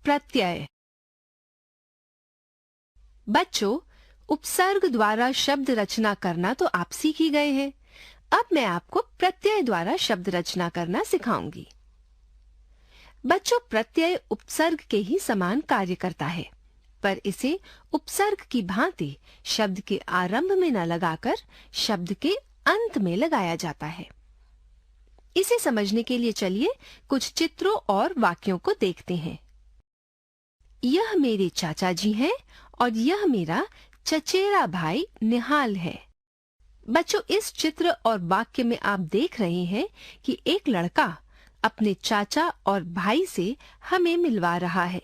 प्रत्यय। बच्चों, उपसर्ग द्वारा शब्द रचना करना तो आप सीख ही गए हैं। अब मैं आपको प्रत्यय द्वारा शब्द रचना करना सिखाऊंगी। बच्चों, प्रत्यय उपसर्ग के ही समान कार्य करता है, पर इसे उपसर्ग की भांति शब्द के आरंभ में न लगाकर शब्द के अंत में लगाया जाता है। इसे समझने के लिए चलिए कुछ चित्रों और वाक्यों को देखते हैं। यह मेरे चाचा जी हैं और यह मेरा चचेरा भाई निहाल है। बच्चों, इस चित्र और वाक्य में आप देख रहे हैं कि एक लड़का अपने चाचा और भाई से हमें मिलवा रहा है,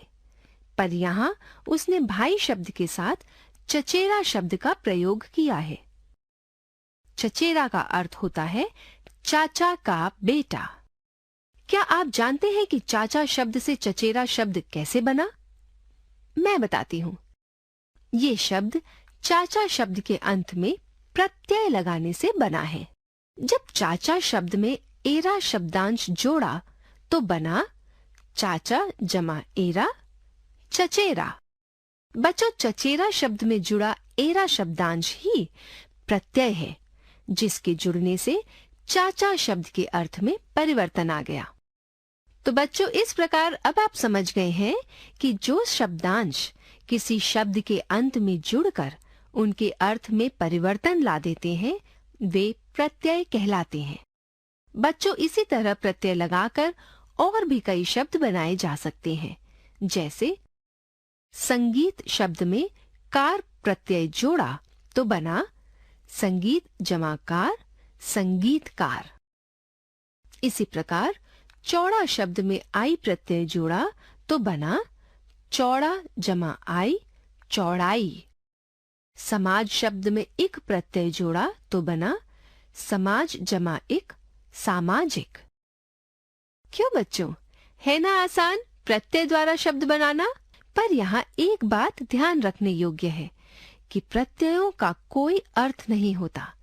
पर यहाँ उसने भाई शब्द के साथ चचेरा शब्द का प्रयोग किया है। चचेरा का अर्थ होता है चाचा का बेटा। क्या आप जानते हैं कि चाचा शब्द से चचेरा शब्द कैसे बना? मैं बताती हूँ। ये शब्द चाचा शब्द के अंत में प्रत्यय लगाने से बना है। जब चाचा शब्द में एरा शब्दांश जोड़ा तो बना चाचा जमा एरा चचेरा। बच्चों, चचेरा शब्द में जुड़ा एरा शब्दांश ही प्रत्यय है, जिसके जुड़ने से चाचा शब्द के अर्थ में परिवर्तन आ गया। तो बच्चों, इस प्रकार अब आप समझ गए हैं कि जो शब्दांश किसी शब्द के अंत में जुड़कर उनके अर्थ में परिवर्तन ला देते हैं, वे प्रत्यय कहलाते हैं। बच्चों, इसी तरह प्रत्यय लगाकर और भी कई शब्द बनाए जा सकते हैं। जैसे संगीत शब्द में कार प्रत्यय जोड़ा तो बना संगीत जमा कार संगीतकार। इसी प्रकार चौड़ा शब्द में आई प्रत्यय जोड़ा तो बना चौड़ा जमा आई चौड़ाई। समाज शब्द में इक प्रत्यय जोड़ा तो बना समाज जमा इक सामाजिक। क्यों बच्चों, है ना आसान प्रत्यय द्वारा शब्द बनाना? पर यहाँ एक बात ध्यान रखने योग्य है कि प्रत्ययों का कोई अर्थ नहीं होता।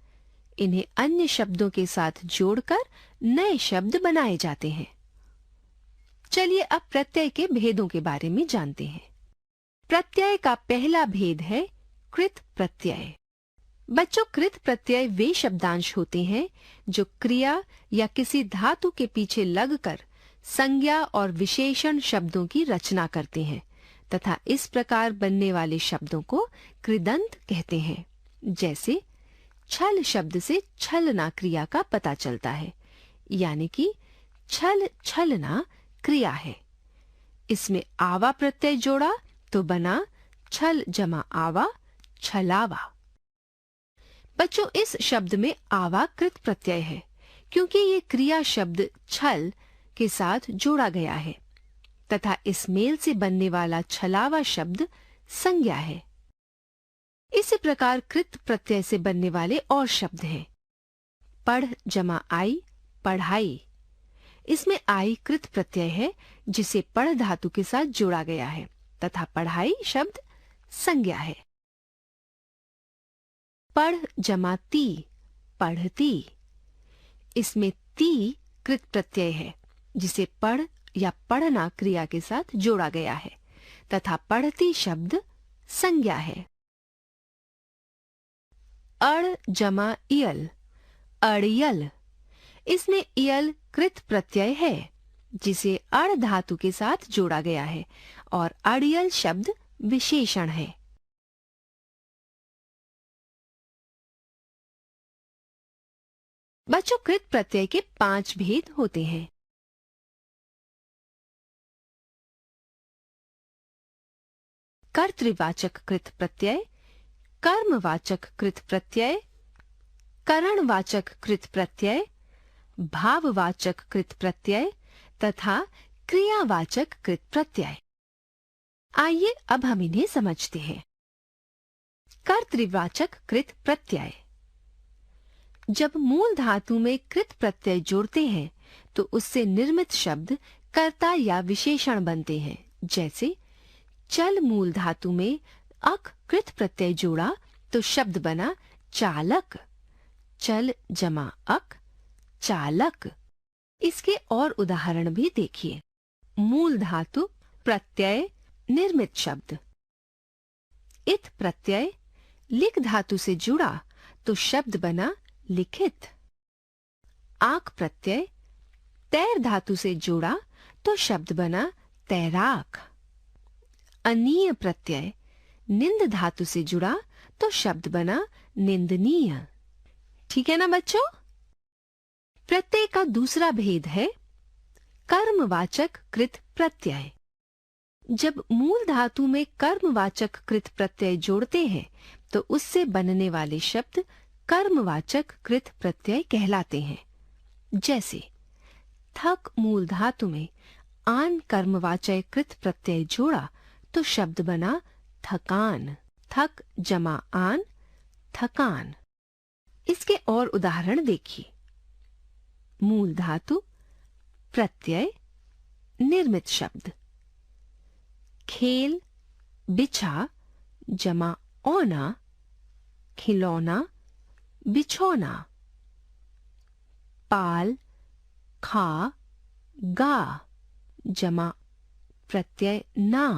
इन्हें अन्य शब्दों के साथ जोड़कर नए शब्द बनाए जाते हैं। चलिए अब प्रत्यय के भेदों के बारे में जानते हैं। प्रत्यय का पहला भेद है कृत प्रत्यय। बच्चों, कृत प्रत्यय वे शब्दांश होते हैं जो क्रिया या किसी धातु के पीछे लगकर संज्ञा और विशेषण शब्दों की रचना करते हैं तथा इस प्रकार बनने वाले शब्दों को कृदंत कहते हैं। जैसे छल शब्द से छलना क्रिया का पता चलता है, यानी कि छल छलना क्रिया है। इसमें आवा प्रत्यय जोड़ा तो बना छल जमा आवा छलावा। बच्चों, इस शब्द में आवा कृत प्रत्यय है क्योंकि ये क्रिया शब्द छल के साथ जोड़ा गया है तथा इस मेल से बनने वाला छलावा शब्द संज्ञा है। इसी प्रकार कृत प्रत्यय से बनने वाले और शब्द हैं। पढ़ जमा आई पढ़ाई। इसमें आई कृत प्रत्यय है जिसे पढ़ धातु के साथ जोड़ा गया है तथा पढ़ाई शब्द संज्ञा है। पढ़ जमा ती पढ़ती। इसमें ती कृत प्रत्यय है जिसे पढ़ या पढ़ना क्रिया के साथ जोड़ा गया है तथा पढ़ती शब्द संज्ञा है। अड़ जमा इयल अड़ियल। इसमें इयल कृत प्रत्यय है जिसे अड़ धातु के साथ जोड़ा गया है और अड़ियल शब्द विशेषण है। बच्चों, कृत प्रत्यय के 5 भेद होते हैं। कर्तृवाचक कृत प्रत्यय, कर्मवाचक कृत प्रत्यय, करणवाचक कृत प्रत्यय, भाववाचक कृत प्रत्यय तथा क्रियावाचक कृत प्रत्यय। आइए अब हम इन्हें समझते हैं। कर्तृवाचक कृत प्रत्यय। जब मूल धातु में कृत प्रत्यय जोड़ते हैं तो उससे निर्मित शब्द कर्ता या विशेषण बनते हैं। जैसे चल मूल धातु में अक कृत प्रत्यय जोड़ा तो शब्द बना चालक। चल जमा अक चालक। इसके और उदाहरण भी देखिए। मूल धातु प्रत्यय निर्मित शब्द। इत प्रत्यय लिख धातु से जुड़ा तो शब्द बना लिखित। आक प्रत्यय तैर धातु से जुड़ा तो शब्द बना तैराक। अनीय प्रत्यय निंद धातु से जुड़ा तो शब्द बना निंदनीय। ठीक है ना बच्चों? प्रत्यय का दूसरा भेद है कर्मवाचक कृत प्रत्यय। जब मूल धातु में कर्मवाचक कृत प्रत्यय जोड़ते हैं तो उससे बनने वाले शब्द कर्मवाचक कृत प्रत्यय कहलाते हैं। जैसे थक मूल धातु में आन कर्मवाचक कृत प्रत्यय जोड़ा तो शब्द बना थकान। थक जमा आन थकान। इसके और उदाहरण देखिए। मूल धातु प्रत्यय निर्मित शब्द। खेल बिछा जमा औना खिलौना बिछौना। पाल खा गा जमा प्रत्यय ना।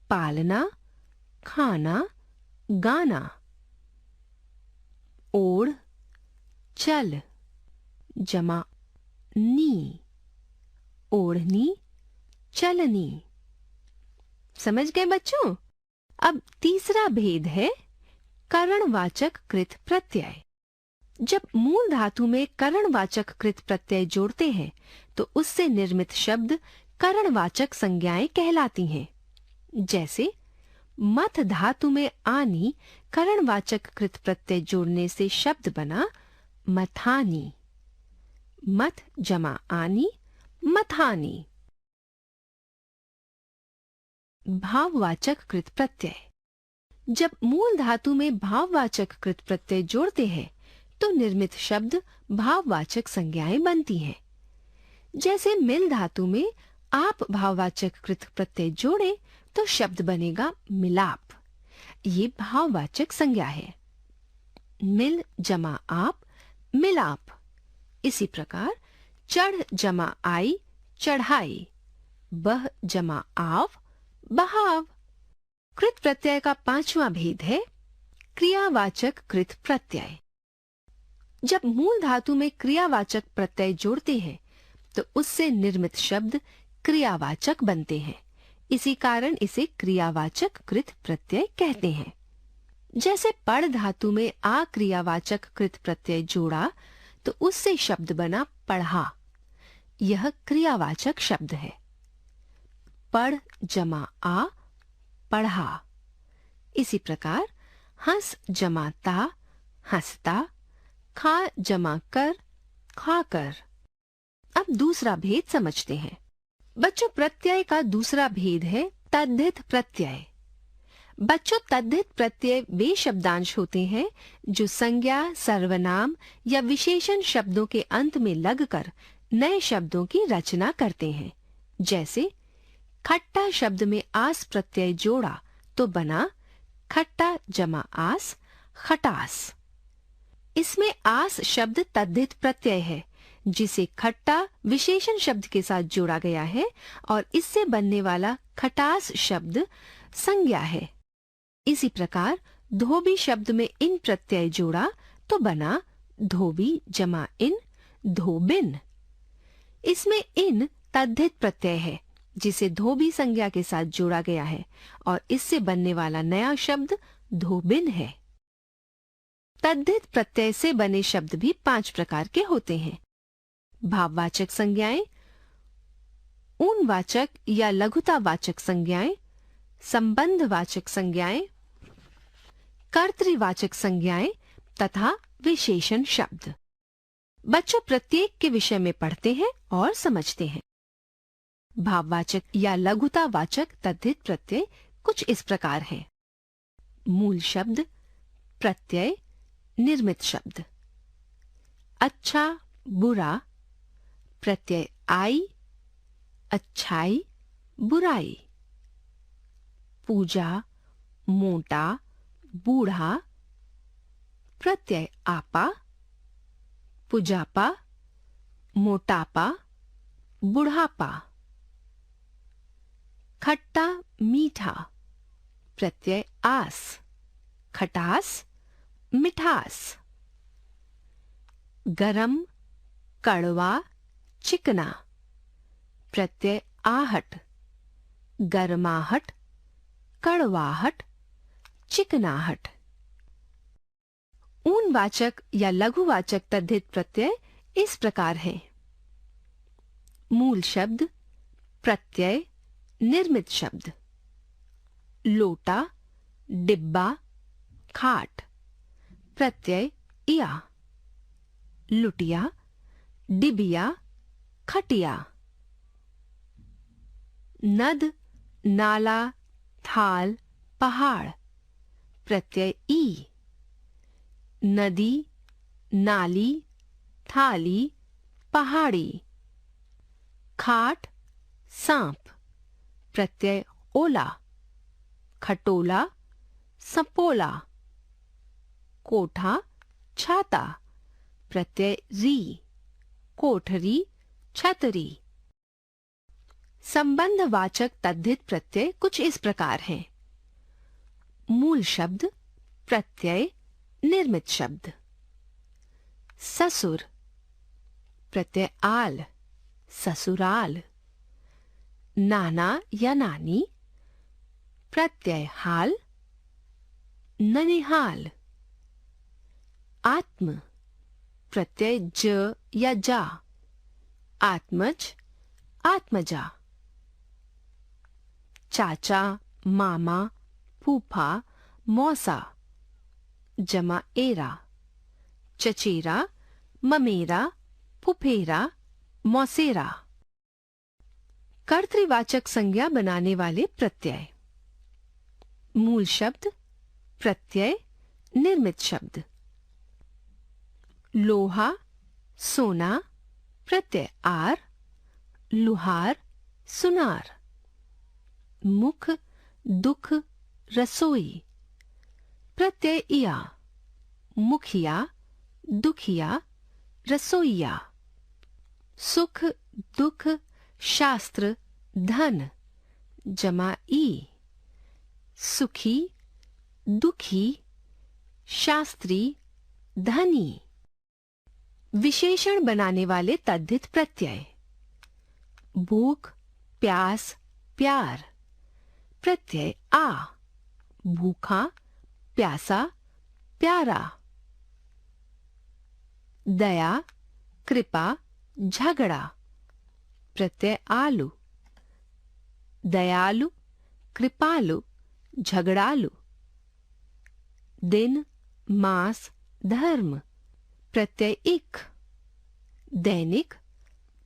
पालना खाना गाना। ओढ़ चल जमा नी ओढ़नी चलनी। समझ गए बच्चों? अब तीसरा भेद है करणवाचक कृत प्रत्यय। जब मूल धातु में करणवाचक कृत प्रत्यय जोड़ते हैं तो उससे निर्मित शब्द करणवाचक संज्ञाएं कहलाती हैं। जैसे मथ धातु में आनी करणवाचक कृत प्रत्यय जोड़ने से शब्द बना मथानी। मथ जमा आनी मथानी। भाववाचक कृत प्रत्यय। जब मूल धातु में भाववाचक कृत प्रत्यय जोड़ते हैं तो निर्मित शब्द भाववाचक संज्ञाएं बनती हैं। जैसे मिल धातु में आप भाववाचक कृत प्रत्यय जोड़े तो शब्द बनेगा मिलाप। ये भाववाचक संज्ञा है। मिल जमा आप मिलाप। इसी प्रकार चढ़ जमा आई चढ़ाई। बह जमा आव बहाव। कृत प्रत्यय का पांचवा भेद है क्रियावाचक कृत प्रत्यय। जब मूल धातु में क्रियावाचक प्रत्यय जोड़ते हैं तो उससे निर्मित शब्द क्रियावाचक बनते हैं। इसी कारण इसे क्रियावाचक कृत प्रत्यय कहते हैं। जैसे पढ़ धातु में आ क्रियावाचक कृत प्रत्यय जोड़ा तो उससे शब्द बना पढ़ा। यह क्रियावाचक शब्द है। पढ़ जमा आ पढ़ा। इसी प्रकार हंस जमा ता हंसता। खा जमा कर खाकर। अब दूसरा भेद समझते हैं। बच्चों प्रत्यय का दूसरा भेद है तद्धित प्रत्यय। बच्चों तद्धित प्रत्यय वे शब्दांश होते हैं जो संज्ञा सर्वनाम या विशेषण शब्दों के अंत में लगकर नए शब्दों की रचना करते हैं। जैसे खट्टा शब्द में आस प्रत्यय जोड़ा तो बना खट्टा जमा आस खटास। इसमें आस शब्द तद्धित प्रत्यय है जिसे खट्टा विशेषण शब्द के साथ जोड़ा गया है और इससे बनने वाला खटास शब्द संज्ञा है। इसी प्रकार धोबी शब्द में इन प्रत्यय जोड़ा तो बना धोबी जमा इन धोबिन। इसमें इन तद्धित प्रत्यय है जिसे धोबी संज्ञा के साथ जोड़ा गया है और इससे बनने वाला नया शब्द धोबिन है। तद्धित प्रत्यय से बने शब्द भी 5 प्रकार के होते हैं। भाववाचक संज्ञाएं, ऊनवाचक या लघुतावाचक संज्ञाएं, संबंधवाचक संज्ञाएं, कर्तृवाचक संज्ञाएं तथा विशेषण शब्द। बच्चों प्रत्येक के विषय में पढ़ते हैं और समझते हैं। भाववाचक या लघुतावाचक तद्धित प्रत्यय कुछ इस प्रकार हैं। मूल शब्द, प्रत्यय, निर्मित शब्द। अच्छा बुरा, प्रत्यय आई, अच्छाई बुराई। पूजा मोटा बूढ़ा, प्रत्यय आपा, पुजापा मोटापा बुढ़ापा। खट्टा मीठा, प्रत्यय आस, खटास मिठास। गरम कड़वा चिकना, प्रत्यय आहट, गरमाहट कड़वाहट चिकनाहट। ऊनवाचक या लघुवाचक तद्धित प्रत्यय इस प्रकार हैं। मूल शब्द, प्रत्यय, निर्मित शब्द। लोटा, डिब्बा, खाट, प्रत्यय इया। लुटिया, डिबिया, खटिया। नद, नाला, थाल, पहाड़, प्रत्यय ई। नदी, नाली, थाली, पहाड़ी। खाट, सांप, प्रत्यय ओला, खटोला, सपोला। कोठा, छाता, प्रत्यय री, कोठरी, छतरी। संबंधवाचक तद्धित प्रत्यय कुछ इस प्रकार हैं। मूल शब्द, प्रत्यय, निर्मित शब्द। ससुर, प्रत्यय आल, ससुराल। नाना या नानी, प्रत्यय हाल, ननिहाल। आत्म, प्रत्यय ज या जा, आत्मज, आत्मजा। चाचा, मामा, फूफा, मौसा, जमा एरा। चचेरा, ममेरा, फुफेरा, मौसेरा। कर्तृवाचक संज्ञा बनाने वाले प्रत्यय। मूल शब्द, प्रत्यय, निर्मित शब्द। लोहा, सोना, प्रत्यय आर, लुहार, सुनार। मुख, दुख, रसोई, प्रत्यय इया। मुखिया, दुखिया, रसोइया। सुख, दुख, शास्त्र, धन, जमा ई। सुखी, दुखी, शास्त्री, धनी। विशेषण बनाने वाले तद्धित प्रत्यय। भूख, प्यास, प्यार, प्रत्यय आ। भूखा, प्यासा, प्यारा। दया, कृपा, झगड़ा, प्रत्यय आलू। दयालु, कृपालु, झगड़ालू। दिन, मास, धर्म, प्रत्यय इक। दैनिक,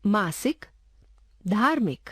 मासिक, धार्मिक।